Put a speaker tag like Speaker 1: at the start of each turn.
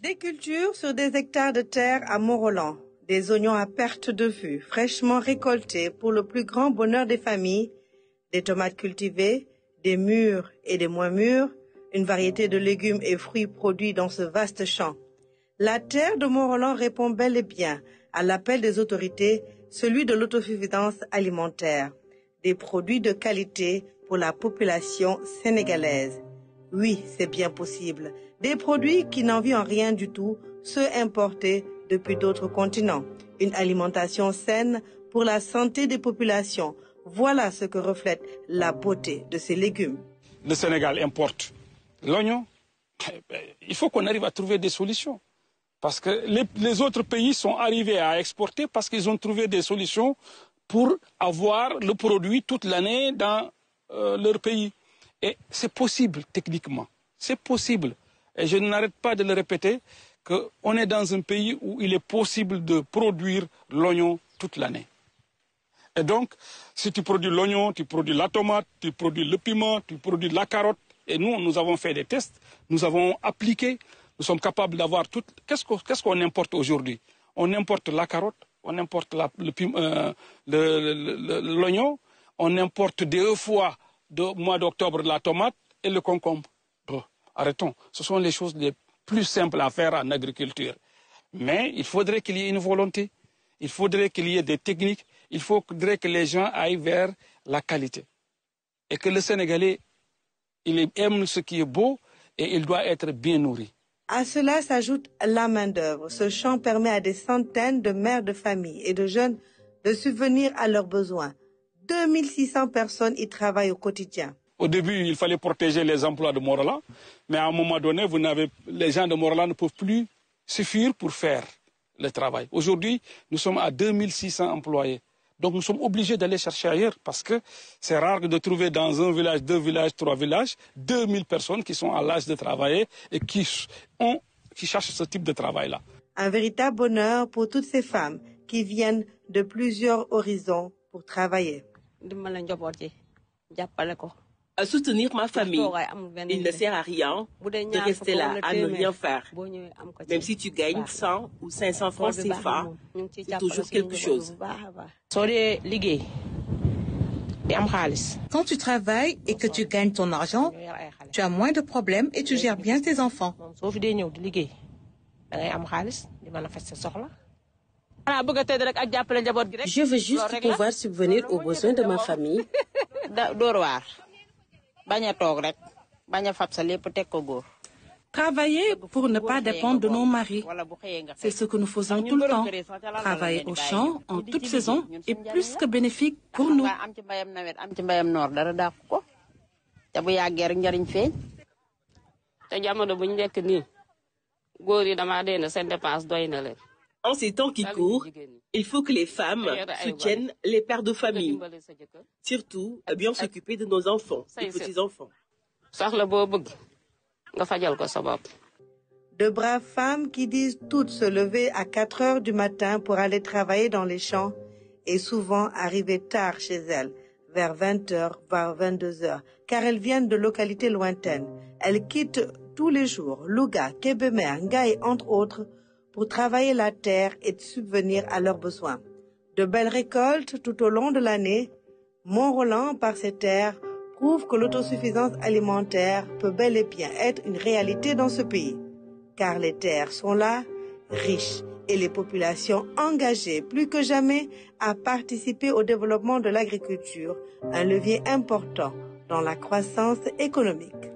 Speaker 1: Des cultures sur des hectares de terre à Mont-Roland, des oignons à perte de vue, fraîchement récoltés pour le plus grand bonheur des familles, des tomates cultivées, des mûres et des moins mûres, une variété de légumes et fruits produits dans ce vaste champ. La terre de Mont-Roland répond bel et bien à l'appel des autorités, celui de l'autosuffisance alimentaire, des produits de qualité pour la population sénégalaise. Oui, c'est bien possible. Des produits qui n'envient en rien du tout ceux importés depuis d'autres continents. Une alimentation saine pour la santé des populations. Voilà ce que reflète la beauté de ces légumes.
Speaker 2: Le Sénégal importe l'oignon. Il faut qu'on arrive à trouver des solutions. Parce que les autres pays sont arrivés à exporter parce qu'ils ont trouvé des solutions pour avoir le produit toute l'année dans leur pays. Et c'est possible techniquement. C'est possible. Et je n'arrête pas de le répéter qu'on est dans un pays où il est possible de produire l'oignon toute l'année. Et donc, si tu produis l'oignon, tu produis la tomate, tu produis le piment, tu produis la carotte. Et nous avons fait des tests, nous avons appliqué, nous sommes capables d'avoir tout. Qu'est-ce qu'on importe aujourd'hui? On importe la carotte, on importe l'oignon, on importe 2 fois au mois d'octobre la tomate et le concombre. Bon, arrêtons. Ce sont les choses les plus simples à faire en agriculture. Mais il faudrait qu'il y ait une volonté, il faudrait qu'il y ait des techniques, il faudrait que les gens aillent vers la qualité. Et que le Sénégalais, il aime ce qui est beau et il doit être bien nourri.
Speaker 1: À cela s'ajoute la main-d'œuvre. Ce champ permet à des centaines de mères de famille et de jeunes de subvenir à leurs besoins. 2600 personnes y travaillent au quotidien.
Speaker 2: Au début, il fallait protéger les emplois de Mont-Roland, mais à un moment donné, les gens de Mont-Roland ne peuvent plus suffire pour faire le travail. Aujourd'hui, nous sommes à 2600 employés. Donc nous sommes obligés d'aller chercher ailleurs parce que c'est rare de trouver dans un village, 2 villages, 3 villages, 2000 personnes qui sont à l'âge de travailler et qui cherchent ce type de travail-là.
Speaker 1: Un véritable bonheur pour toutes ces femmes qui viennent de plusieurs horizons pour travailler.
Speaker 3: À soutenir ma famille. Il ne sert à rien de rester là, à ne rien faire. Même si tu gagnes 100 ou 500 francs CFA, c'est toujours quelque chose.
Speaker 4: Quand tu travailles et que tu gagnes ton argent, tu as moins de problèmes et tu gères bien tes enfants.
Speaker 5: Je veux juste pouvoir subvenir aux besoins de ma famille.
Speaker 4: Travailler pour ne pas dépendre de nos maris. C'est ce que nous faisons tout le temps. Travailler au champ en toute saison est plus que bénéfique pour nous.
Speaker 3: En ces temps qui courent, il faut que les femmes soutiennent les pères de famille. Surtout, à bien s'occuper de nos enfants et petits-enfants.
Speaker 1: De braves femmes qui disent toutes se lever à 4 heures du matin pour aller travailler dans les champs et souvent arriver tard chez elles, vers 20 heures, voire 22 heures, car elles viennent de localités lointaines. Elles quittent tous les jours Louga, Kébémer, Ngaye, entre autres, pour travailler la terre et de subvenir à leurs besoins. De belles récoltes tout au long de l'année, Mont-Roland, par ses terres, prouve que l'autosuffisance alimentaire peut bel et bien être une réalité dans ce pays. Car les terres sont là, riches, et les populations engagées plus que jamais à participer au développement de l'agriculture, un levier important dans la croissance économique.